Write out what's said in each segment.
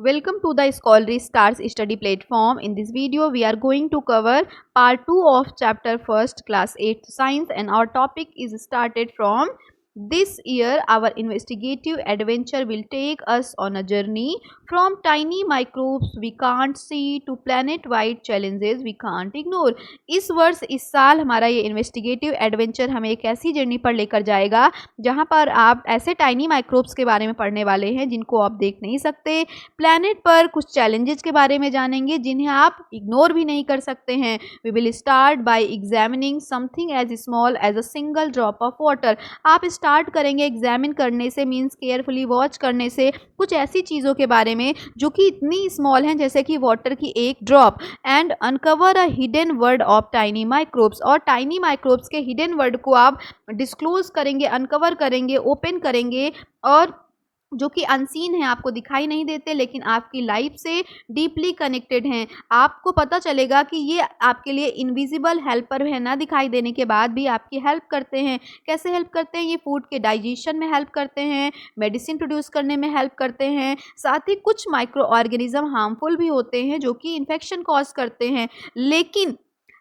Welcome to the Scholarly Stars study platform. In this video, we are going to cover part 2 of chapter 1st class 8th science, and our topic is started from this year. Our investigative adventure will take us on a journey from tiny microbes we can't see to planet-wide challenges we can't ignore. इस वर्ष इस साल हमारा ये investigative adventure हमें एक ऐसी journey पर लेकर जाएगा जहां पर आप ऐसे टाइनी माइक्रोब्स के बारे में पढ़ने वाले हैं जिनको आप देख नहीं सकते, प्लैनेट पर कुछ चैलेंजेस के बारे में जानेंगे जिन्हें आप इग्नोर भी नहीं कर सकते हैं। We will start by examining something as small as a single drop of water. आप स्टार्ट करेंगे एग्जामिन करने से, मीन्स केयरफुली वॉच करने से, कुछ ऐसी चीज़ों के बारे में जो कि इतनी स्मॉल हैं जैसे कि वाटर की एक drop, and uncover a hidden word of tiny microbes. और टाइनी माइक्रोब्स के हिडन वर्ड को आप डिस्क्लोज करेंगे, अनकवर करेंगे, ओपन करेंगे, और जो कि अनसीन है, आपको दिखाई नहीं देते लेकिन आपकी लाइफ से डीपली कनेक्टेड हैं। आपको पता चलेगा कि ये आपके लिए इनविजिबल हेल्पर है, ना दिखाई देने के बाद भी आपकी हेल्प करते हैं। कैसे हेल्प करते हैं? ये फूड के डाइजेशन में हेल्प करते हैं, मेडिसिन प्रोड्यूस करने में हेल्प करते हैं, साथ ही कुछ माइक्रो ऑर्गेनिज्म हार्मफुल भी होते हैं जो कि इन्फेक्शन कॉज करते हैं।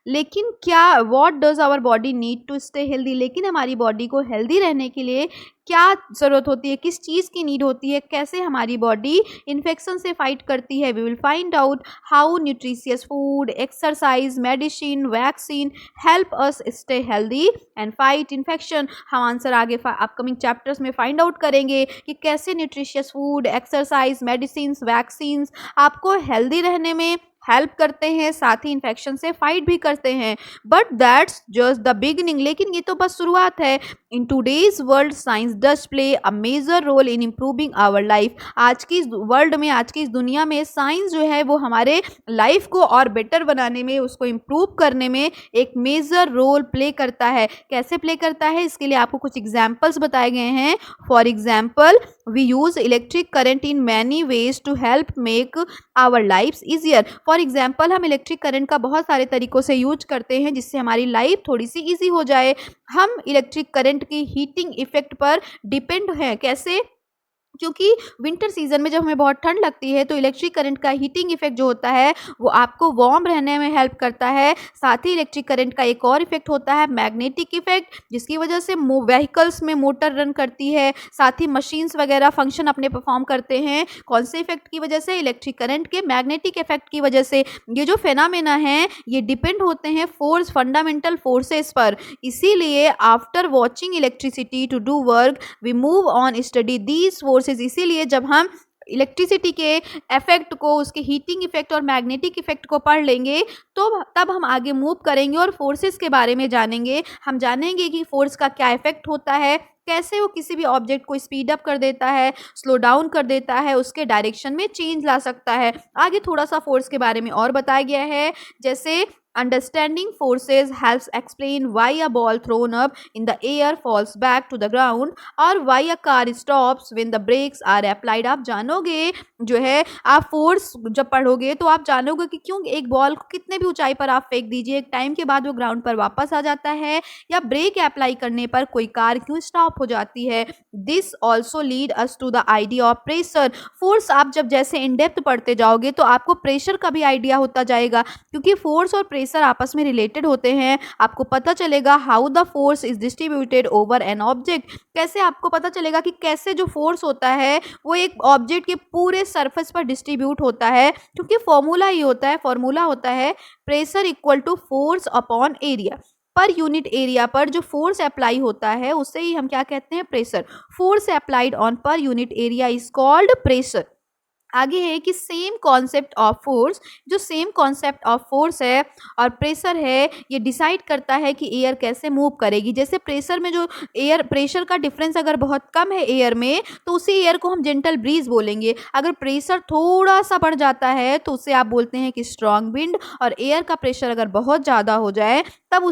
लेकिन क्या what does our body need to stay healthy? लेकिन हमारी बॉडी को हेल्दी रहने के लिए क्या ज़रूरत होती है, किस चीज़ की नीड होती है, कैसे हमारी बॉडी इन्फेक्शन से फाइट करती है? We will find out how nutritious food, exercise, medicine, vaccine help us stay healthy and fight infection. हम आंसर आगे अपकमिंग चैप्टर्स में फाइंड आउट करेंगे कि कैसे nutritious food, exercise, medicine, vaccine आपको हेल्दी रहने में हेल्प करते हैं, साथ ही इन्फेक्शन से फाइट भी करते हैं। But that's just the beginning. लेकिन ये तो बस शुरुआत है। In today's world science does play a major role in improving our life. आज की वर्ल्ड में, आज की इस दुनिया में साइंस जो है वो हमारे लाइफ को और बेटर बनाने में, उसको इम्प्रूव करने में एक मेजर रोल प्ले करता है। कैसे प्ले करता है, इसके लिए आपको कुछ एग्जाम्पल्स बताए गए हैं। For example, we use electric current in many ways to help make our life easier. For example, हम इलेक्ट्रिक करंट का बहुत सारे तरीक़ों से यूज करते हैं जिससे हमारी लाइफ थोड़ी सी ईजी हो जाए। हम इलेक्ट्रिक करंट की हीटिंग इफेक्ट पर डिपेंड हैं। कैसे? क्योंकि विंटर सीजन में जब हमें बहुत ठंड लगती है तो इलेक्ट्रिक करंट का हीटिंग इफेक्ट जो होता है वो आपको वार्म रहने में हेल्प करता है। साथ ही इलेक्ट्रिक करंट का एक और इफेक्ट होता है मैग्नेटिक इफेक्ट, जिसकी वजह से व्हीकल्स में मोटर रन करती है, साथ ही मशीन्स वगैरह फंक्शन अपने परफॉर्म करते हैं। कौन से इफेक्ट की वजह से? इलेक्ट्रिक करंट के मैग्नेटिक इफेक्ट की वजह से। ये जो फेनामेना हैं ये डिपेंड होते हैं फंडामेंटल फोर्सेस पर। इसीलिए after watching electricity to do work we move on study these forces. इसीलिए जब हम इलेक्ट्रिसिटी के इफेक्ट को, उसके हीटिंग इफेक्ट और मैग्नेटिक इफेक्ट को पढ़ लेंगे तो तब हम आगे मूव करेंगे और फोर्सेस के बारे में जानेंगे। हम जानेंगे कि फोर्स का क्या इफेक्ट होता है, कैसे वो किसी भी ऑब्जेक्ट को स्पीड अप कर देता है, स्लो डाउन कर देता है, उसके डायरेक्शन में चेंज ला सकता है। आगे थोड़ा सा फोर्स के बारे में और बताया गया है, जैसे understanding forces helps explain why a ball thrown up in the air falls back to the ground और why a car stops when the brakes are applied। आप जानोगे जो है, आप फोर्स जब पढ़ोगे तो आप जानोगे कि क्यों एक बॉल को कितने भी ऊंचाई पर आप फेंक दीजिए, एक टाइम के बाद वो ग्राउंड पर वापस आ जाता है, या ब्रेक अप्लाई करने पर कोई कार क्यों स्टॉप हो जाती है। This also lead us to the idea of pressure. Force आप जब जैसे इन डेप्थ पढ़ते जाओगे तो आपको प्रेशर का भी आइडिया होता जाएगा, क्योंकि फोर्स और प्रेशर आपस में रिलेटेड होते हैं। आपको पता चलेगा how the force is distributed over an object. कैसे आपको पता चलेगा कि कैसे जो फोर्स होता है वो एक ऑब्जेक्ट के पूरे सरफेस पर डिस्ट्रीब्यूट होता है, क्योंकि फॉर्मूला होता है pressure equal to force upon area. पर यूनिट एरिया पर जो फोर्स अप्लाई होता है उसे ही हम क्या कहते हैं? प्रेशर। फोर्स अप्लाइड ऑन पर unit area is called pressure. आगे है कि सेम कॉन्सेप्ट ऑफ फोर्स है और प्रेशर है, ये डिसाइड करता है कि एयर कैसे मूव करेगी। जैसे प्रेशर में जो एयर प्रेशर का डिफरेंस अगर बहुत कम है एयर में तो उसी एयर को हम जेंटल ब्रीज बोलेंगे। अगर प्रेशर थोड़ा सा बढ़ जाता है तो उसे आप बोलते हैं कि स्ट्रॉन्ग विंड। और एयर का प्रेशर अगर बहुत ज़्यादा हो जाए तब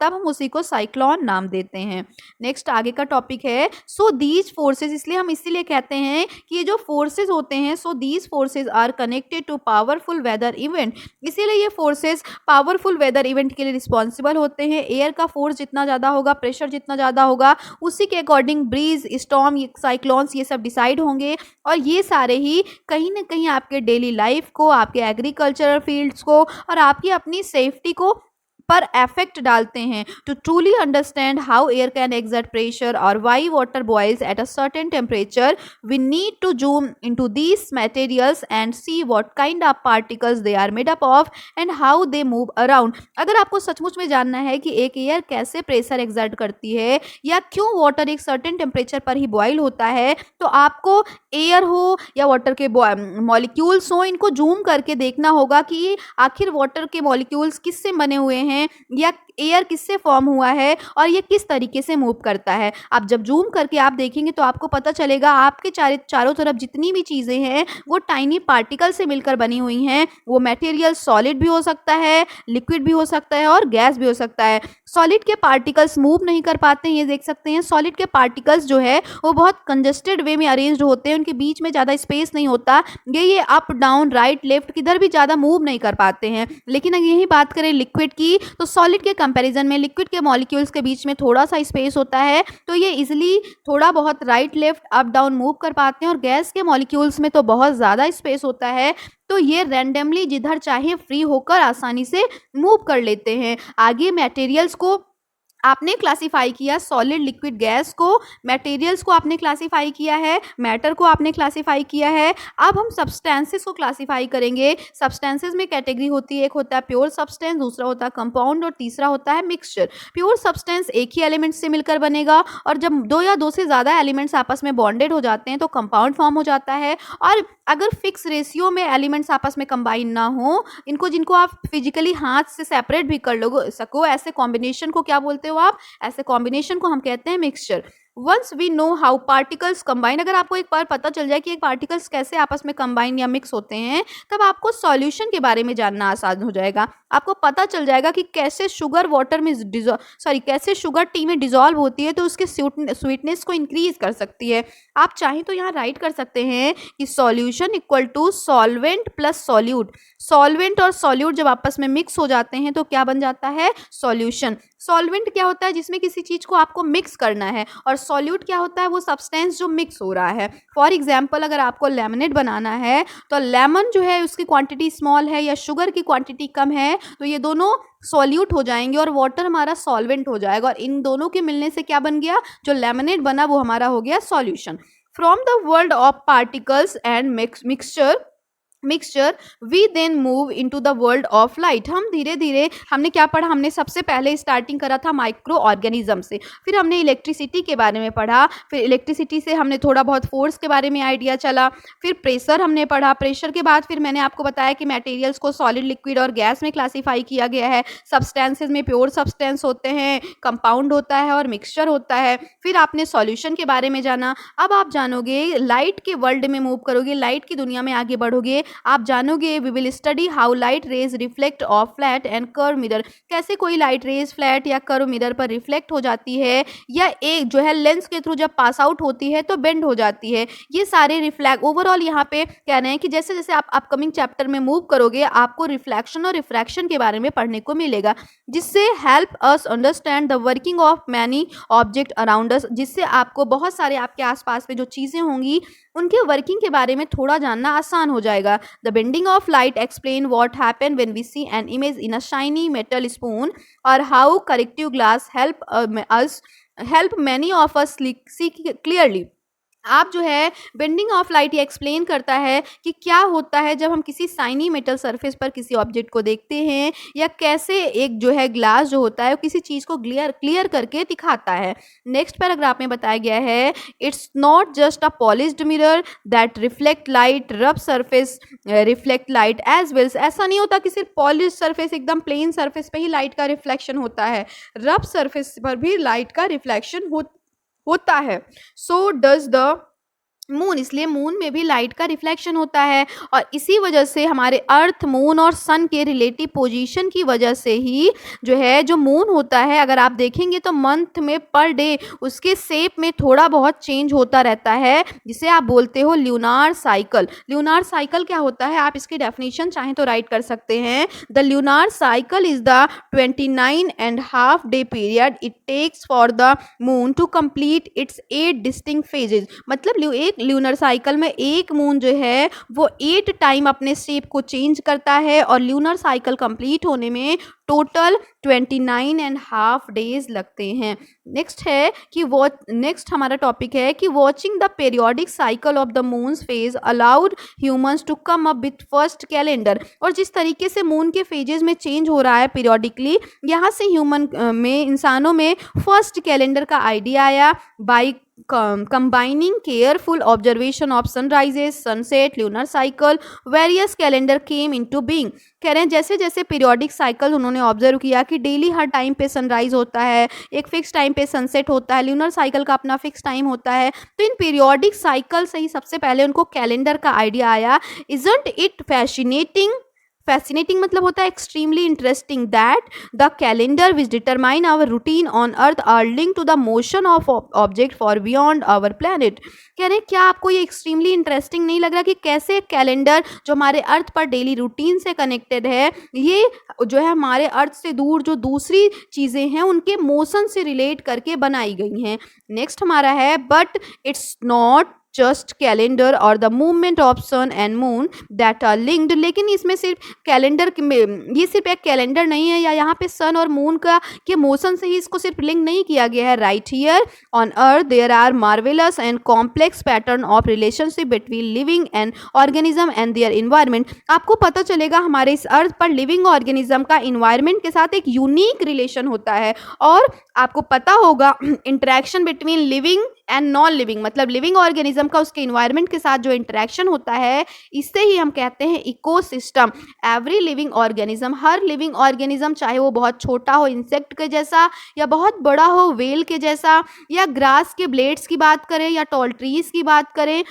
हम उसी को साइक्लोन नाम देते हैं। नेक्स्ट आगे का टॉपिक है सो दीज फोर्सेस, इसलिए हम इसीलिए कहते हैं कि ये जो फोर्सेस होते हैं so these forces are connected to powerful weather event, इसीलिए ये फोर्सेस पावरफुल वेदर इवेंट के लिए रिस्पॉन्सिबल होते हैं। एयर का फोर्स जितना ज़्यादा होगा, प्रेशर जितना ज़्यादा होगा, उसी के अकॉर्डिंग ब्रीज, स्टॉर्म, साइक्लोन्स ये सब डिसाइड होंगे। और ये सारे ही कहीं ना कहीं आपके डेली लाइफ को, आपके एग्रीकल्चरल फील्ड्स को और आपकी अपनी सेफ्टी को पर इफेक्ट डालते हैं। To truly understand how air can exert pressure और why water boils at a certain temperature, we need to zoom into these materials and see what kind of particles they are made up of and how they move around. अगर आपको सचमुच में जानना है कि एक air कैसे pressure exert करती है या क्यों वाटर एक सर्टेन टेम्परेचर पर ही बॉयल होता है, तो आपको एयर हो या वाटर के मॉलिक्यूल्स हो, इनको जूम करके देखना होगा कि आखिर वाटर के मॉलिक्यूल्स किससे बने हुए हैं या एयर किससे फॉर्म हुआ है और ये किस तरीके से मूव करता है। आप जब जूम करके आप देखेंगे तो आपको पता चलेगा आपके चारों तरफ जितनी भी चीज़ें हैं वो टाइनी पार्टिकल से मिलकर बनी हुई हैं। वो मटेरियल सॉलिड भी हो सकता है, लिक्विड भी हो सकता है और गैस भी हो सकता है। सॉलिड के पार्टिकल्स मूव नहीं कर पाते हैं, ये देख सकते हैं। सॉलिड के पार्टिकल्स जो है वो बहुत कंजस्टेड वे में अरेंज्ड होते हैं, उनके बीच में ज़्यादा स्पेस नहीं होता, ये अप डाउन राइट लेफ्ट किधर भी ज़्यादा मूव नहीं कर पाते हैं। लेकिन अगर यही बात करें लिक्विड की, तो सॉलिड के कंपैरिजन में लिक्विड के मॉलिक्यूल्स के बीच में थोड़ा सा स्पेस होता है, तो ये इजीली थोड़ा बहुत right left up down move कर पाते हैं। और गैस के मॉलिक्यूल्स में तो बहुत ज़्यादा स्पेस होता है, तो ये रैंडमली जिधर चाहे फ्री होकर आसानी से मूव कर लेते हैं। आगे मटेरियल्स को आपने क्लासिफाई किया, सॉलिड, लिक्विड, गैस को, मटेरियल्स को आपने क्लासिफाई किया है, मैटर को आपने क्लासिफाई किया है। अब हम सब्सटेंसेस को क्लासिफाई करेंगे। सब्सटेंसेस में कैटेगरी होती है, एक होता है प्योर सब्सटेंस, दूसरा होता है कंपाउंड और तीसरा होता है मिक्सचर। प्योर सब्सटेंस एक ही एलिमेंट से मिलकर बनेगा और जब दो या दो से ज़्यादा एलिमेंट्स आपस में बॉन्डेड हो जाते हैं तो कंपाउंड फॉर्म हो जाता है। और अगर फिक्स रेशियो में एलिमेंट्स आपस में कंबाइन ना हो, जिनको आप फिजिकली हाथ से सेपरेट भी कर सको, ऐसे कॉम्बिनेशन को क्या बोलते हो आप? ऐसे कॉम्बिनेशन को हम कहते हैं mixture. Once we know how particles combine, अगर आपको एक बार पता चल जाए कि एक पार्टिकल्स कैसे आपस में कंबाइन या मिक्स होते हैं, तब आपको सॉल्यूशन के बारे में जानना आसान हो जाएगा। आपको पता चल जाएगा कि कैसे शुगर वाटर में कैसे शुगर टी में डिजॉल्व होती है, तो उसके स्वीटनेस को इंक्रीज कर सकती है। आप चाहें तो यहाँ राइट कर सकते हैं कि solution equal to solvent plus solute. Solvent और सॉल्यूट जब आपस में मिक्स हो जाते हैं तो क्या बन जाता है? सॉल्यूशन। सॉल्वेंट क्या होता है? जिसमें किसी चीज को आपको मिक्स करना है। और सॉल्यूट क्या होता है? वो सब्सटेंस जो मिक्स हो रहा है। फॉर एग्जाम्पल, अगर आपको लेमनेड बनाना है तो लेमन जो है उसकी क्वांटिटी स्मॉल है या शुगर की क्वांटिटी कम है, तो ये दोनों सॉल्यूट हो जाएंगे और वाटर हमारा सॉल्वेंट हो जाएगा। और इन दोनों के मिलने से क्या बन गया? जो लेमनेड बना वो हमारा हो गया solution. From the world of particles and mixture we then move into the world of light. हम धीरे धीरे हमने क्या पढ़ा? हमने सबसे पहले स्टार्टिंग करा था माइक्रो ऑर्गेनिज्म से, फिर हमने इलेक्ट्रिसिटी के बारे में पढ़ा, फिर इलेक्ट्रिसिटी से हमने थोड़ा बहुत फोर्स के बारे में आइडिया चला, फिर प्रेशर हमने पढ़ा, प्रेशर के बाद फिर मैंने आपको बताया कि मटेरियल्स को सॉलिड, लिक्विड और गैस में क्लासीफाई किया गया है। सब्सटेंसेज में प्योर सब्सटेंस होते हैं, कंपाउंड होता है और मिक्सचर होता है। फिर आपने सॉल्यूशन के बारे में जाना। अब आप जानोगे, लाइट के वर्ल्ड में मूव करोगे, लाइट की दुनिया में आगे बढ़ोगे, आप जानोगे we will study how light rays reflect off flat and curve mirror. कैसे कोई लाइट रेज फ्लैट या कर्व मिरर पर रिफ्लेक्ट हो जाती है या एक जो है लेंस के थ्रू जब पास आउट होती है तो बेंड हो जाती है। ये सारे रिफ्लेक्ट ओवरऑल यहाँ पे कह रहे हैं कि जैसे जैसे आप अपकमिंग चैप्टर में मूव करोगे आपको रिफ्लेक्शन और रिफ्रैक्शन के बारे में पढ़ने को मिलेगा, जिससे help us understand the working of many object around us, जिससे आपको बहुत सारे आपके आसपास में जो चीज़ें होंगी उनके वर्किंग के बारे में थोड़ा जानना आसान हो जाएगा। The bending of light explain what happen when we see an image in a shiny metal spoon और how corrective glass help many of us see clearly. आप जो है बेंडिंग ऑफ लाइट ये एक्सप्लेन करता है कि क्या होता है जब हम किसी शाइनी मेटल सरफेस पर किसी ऑब्जेक्ट को देखते हैं, या कैसे एक जो है ग्लास जो होता है वो किसी चीज़ को क्लियर करके दिखाता है। नेक्स्ट पैराग्राफ में बताया गया है, it's not just a polished mirror that reflect light, rough surface reflect light as well. ऐसा नहीं होता कि सिर्फ पॉलिश सरफेस, एकदम प्लेन सरफेस पे ही लाइट का रिफ्लेक्शन होता है, रफ सरफेस पर भी लाइट का रिफ्लेक्शन होता है। सो डज द मून, इसलिए मून में भी लाइट का रिफ्लेक्शन होता है और इसी वजह से हमारे अर्थ, मून और सन के रिलेटिव पोजीशन की वजह से ही जो है जो मून होता है, अगर आप देखेंगे तो मंथ में पर डे उसके शेप में थोड़ा बहुत चेंज होता रहता है, जिसे आप बोलते हो ल्यूनार साइकिल। ल्यूनार साइकिल क्या होता है, आप इसकी डेफिनेशन चाहें तो राइट कर सकते हैं। The lunar cycle is the 29.5 day period it takes for the moon to complete its 8 distinct phases. मतलब एक ल्यूनर साइकिल में एक मून जो है वो 8 टाइम अपने शेप को चेंज करता है और ल्यूनर साइकिल कंप्लीट होने में टोटल 29.5 डेज लगते हैं। नेक्स्ट हमारा टॉपिक है कि watching the periodic cycle of the moon's phase allowed humans to come up with first calendar. और जिस तरीके से मून के फेजेस में चेंज हो रहा है पीरियोडिकली, यहाँ से ह्यूमन में, इंसानों में फर्स्ट कैलेंडर का आइडिया आया by combining careful observation of sunrises, sunset, lunar cycle, various calendar came into being। कह रहे हैं जैसे जैसे पीरियोडिक साइकिल उन्होंने ऑब्जर्व किया कि डेली हर टाइम पे सनराइज होता है, एक फिक्स टाइम पे सनसेट होता है, ल्यूनर साइकिल का अपना फिक्स टाइम होता है, तो इन पीरियोडिक साइकिल से ही सबसे पहले उनको कैलेंडर का आइडिया आया। इजंट इट फैसिनेटिंग, फैसिनेटिंग मतलब होता है extremely interesting, that the calendar which determine our routine on earth are link to the motion of object for beyond our planet. कह रहे हैं क्या आपको ये एक्सट्रीमली इंटरेस्टिंग नहीं लग रहा कि कैसे कैलेंडर जो हमारे अर्थ पर डेली रूटीन से कनेक्टेड है, ये जो है हमारे अर्थ से दूर जो दूसरी चीज़ें हैं उनके मोशन से रिलेट करके बनाई गई हैं। नेक्स्ट हमारा है but it's not just calendar और the movement of sun and moon that are linked. लेकिन इसमें सिर्फ कैलेंडर में, ये सिर्फ एक कैलेंडर नहीं है या यहाँ पे सन और मून का के मोशन से ही इसको सिर्फ लिंक नहीं किया गया है। Right here on earth there are marvellous and complex pattern of relationship between living and organism and their environment. आपको पता चलेगा हमारे इस अर्थ पर लिविंग ऑर्गेनिज्म का इन्वायरमेंट के साथ एक यूनिक रिलेशन होता है। और आपको पता होगा interaction between living and non living, मतलब लिविंग ऑर्गेनिज्म का उसके इन्वायरमेंट के साथ जो इंटरेक्शन होता है, इससे ही हम कहते हैं इकोसिस्टम। एवरी लिविंग ऑर्गेनिज्म, हर लिविंग ऑर्गेनिज्म, चाहे वो बहुत छोटा हो इंसेक्ट के जैसा या बहुत बड़ा हो वेल के जैसा, या ग्रास के ब्लेड्स की बात करें या टॉल ट्रीज की बात करें,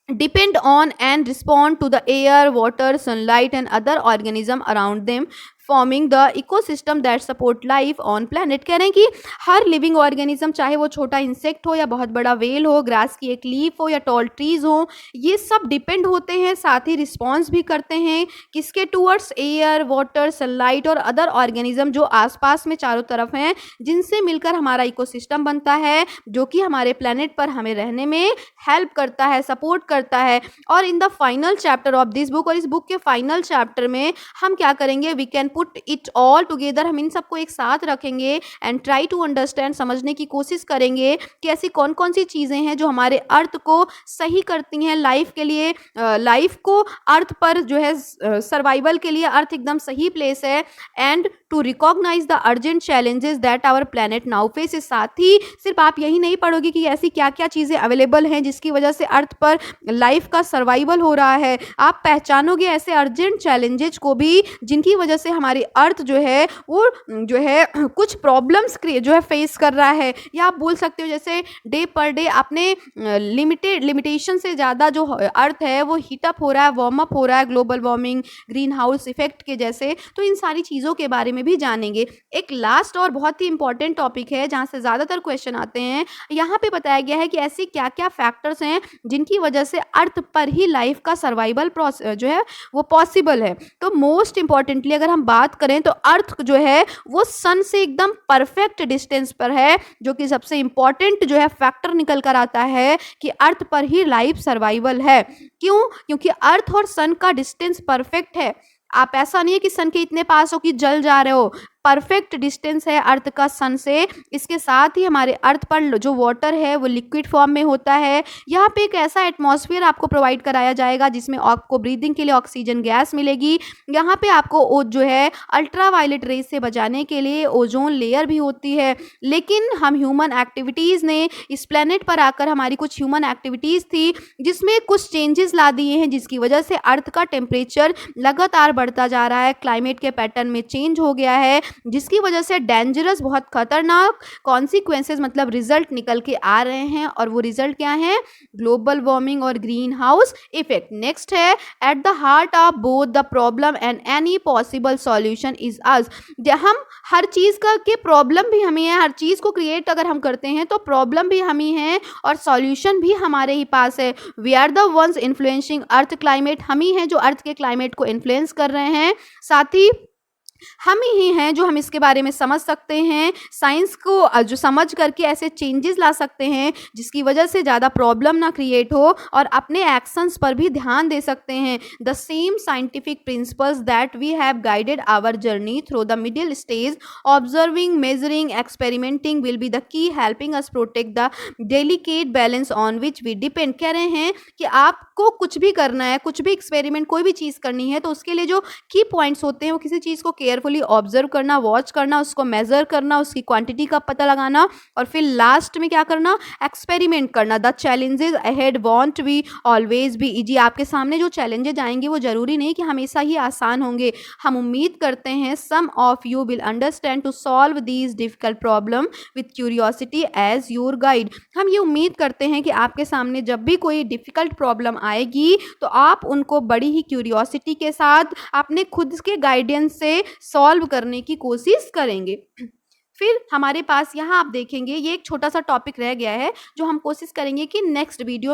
depend on and respond to the air, water, sunlight and other organism around them, forming the ecosystem that support life on planet. कह रहे हैं कि हर लिविंग ऑर्गेनिज्म, चाहे वो छोटा इंसेक्ट हो या बहुत बड़ा वेल हो, ग्रास की एक लीफ हो या टॉल ट्रीज हो, ये सब डिपेंड होते हैं, साथ ही रिस्पॉन्स भी करते हैं किसके टूवर्ड्स, एयर, वाटर, सनलाइट और अदर ऑर्गेनिज्म जो आसपास में चारों तरफ हैं, जिनसे मिलकर हमारा इकोसिस्टम बनता है, जो कि हमारे प्लैनेट पर हमें रहने में हेल्प करता है, सपोर्ट करता है। और in the final chapter of this book, और इस बुक के फाइनल चैप्टर में हम क्या करेंगे, we can put it all together, हम इन सबको एक साथ रखेंगे एंड ट्राई टू अंडरस्टैंड, समझने की कोशिश करेंगे कि ऐसी कौन कौन सी चीज़ें हैं जो हमारे अर्थ को सही करती हैं लाइफ के लिए, लाइफ को अर्थ पर जो है सर्वाइवल के लिए अर्थ एकदम सही प्लेस है, and to recognise the urgent challenges that our planet now face. साथ ही सिर्फ आप यही नहीं पढ़ोगे कि ऐसी क्या क्या चीज़ें अवेलेबल हैं जिसकी वजह से अर्थ पर लाइफ का सर्वाइवल हो रहा है, आप पहचानोगे ऐसे अर्जेंट चैलेंजेस को भी जिनकी वजह से हमारी अर्थ जो है वो जो है कुछ प्रॉब्लम्स जो है फेस कर रहा है। या आप बोल सकते हो जैसे डे पर डे अपने लिमिटेशन से ज़्यादा जो अर्थ है वो हीटअप हो रहा है, वार्म अप हो रहा है, global warming, green house effect के जैसे। तो इन सारी चीज़ों के बारे में भी जानेंगे। एक लास्ट और बहुत ही इंपॉर्टेंट टॉपिक है जहाँ से ज़्यादातर क्वेश्चन आते हैं, यहाँ पे बताया गया है कि ऐसी क्या क्या फैक्टर्स हैं जिनकी वजह से अर्थ पर ही लाइफ का सर्वाइवल जो है वो पॉसिबल है। तो मोस्ट इंपॉर्टेंटली अगर हम बात करें तो अर्थ जो है वो सन से एकदम परफेक्ट डिस्टेंस पर है, जो कि सबसे इंपॉर्टेंट जो है फैक्टर निकल कर आता है कि अर्थ पर ही लाइफ सर्वाइवल है। क्यों? क्योंकि अर्थ और सन का डिस्टेंस परफेक्ट है। आप ऐसा नहीं है कि सन के इतने पास हो कि जल जा रहे हो, परफेक्ट डिस्टेंस है अर्थ का सन से। इसके साथ ही हमारे अर्थ पर जो वाटर है वो लिक्विड फॉर्म में होता है। यहाँ पे एक ऐसा एटमॉस्फेयर आपको प्रोवाइड कराया जाएगा जिसमें आपको ब्रीदिंग के लिए ऑक्सीजन गैस मिलेगी। यहाँ पे आपको जो है अल्ट्रा वायलेट रेज से बचाने के लिए ओजोन लेयर भी होती है। लेकिन हम ह्यूमन एक्टिविटीज़ ने इस प्लेनेट पर आकर, हमारी कुछ ह्यूमन एक्टिविटीज़ थी जिसमें कुछ चेंजेस ला दिए हैं जिसकी वजह से अर्थ का टेम्परेचर लगातार बढ़ता जा रहा है, क्लाइमेट के पैटर्न में चेंज हो गया है, जिसकी वजह से डेंजरस बहुत खतरनाक कॉन्सिक्वेंसेज मतलब रिजल्ट निकल के आ रहे हैं। और वो रिजल्ट क्या है? ग्लोबल वार्मिंग और ग्रीन हाउस इफेक्ट। नेक्स्ट है at the heart of both the problem and any possible solution is us. हम हर चीज का के प्रॉब्लम भी हमें है, हर चीज को क्रिएट अगर हम करते हैं तो प्रॉब्लम भी हम ही है और सॉल्यूशन भी हमारे ही पास है। We are the ones influencing earth climate, हम ही हैं जो अर्थ के क्लाइमेट को इन्फ्लुएंस कर रहे हैं। साथ ही हम ही हैं जो हम इसके बारे में समझ सकते हैं, साइंस को जो समझ करके ऐसे चेंजेस ला सकते हैं जिसकी वजह से ज़्यादा प्रॉब्लम ना क्रिएट हो और अपने एक्शंस पर भी ध्यान दे सकते हैं। The same scientific principles that we have guided our journey through the middle stage observing, measuring, experimenting will be the key helping us protect the delicate balance on which we depend. कह रहे हैं कि आपको कुछ भी करना है, कुछ भी एक्सपेरिमेंट कोई भी चीज़ करनी है तो उसके लिए जो की पॉइंट्स होते हैं वो किसी चीज़ को केयरफुली ऑब्जर्व करना, वॉच करना, उसको मेजर करना, उसकी क्वांटिटी का पता लगाना और फिर लास्ट में क्या करना? एक्सपेरिमेंट करना। The challenges ahead want be always be easy. आपके सामने जो चैलेंजेस आएंगे वो जरूरी नहीं कि हमेशा ही आसान होंगे। हम उम्मीद करते हैं some of you will understand to solve these difficult problem with curiosity as your guide. हम ये उम्मीद करते हैं कि आपके सामने जब भी कोई डिफिकल्ट प्रॉब्लम आएगी तो आप उनको बड़ी ही क्यूरियोसिटी के साथ अपने खुद के गाइडेंस से सॉल्व करने की कोशिश करेंगे। फिर हमारे पास यहाँ आप देखेंगे ये एक छोटा सा टॉपिक रह गया है जो हम कोशिश करेंगे कि नेक्स्ट वीडियो